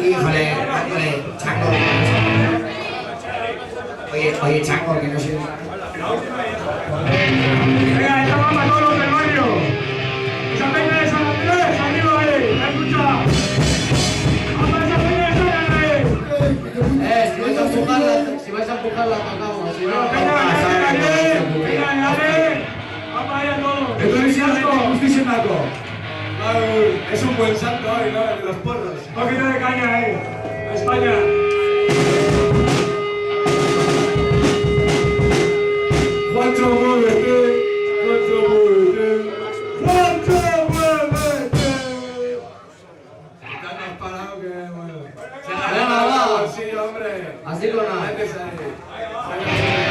Híjole, Chango. Oye, Chango, que no sé. Venga, esta vamos a todos los del barrio. Esa peña de San Andrés, arriba ahí, ¿me escucha? ¡Vamos a esa peña de San Andrés! Si vais a empujarla, tocamos. Si no, Venga, dale. Vamos allá todos. Esto justísimo. Es un buen santo hoy, ¿no? El de los porros. Un poquito de caña, a España. Juancho, muévete. Juancho, muévete. Juancho, muévete. Están más parados que, bueno. Venga, va. Sí, hombre. Así con nada. Métese ahí.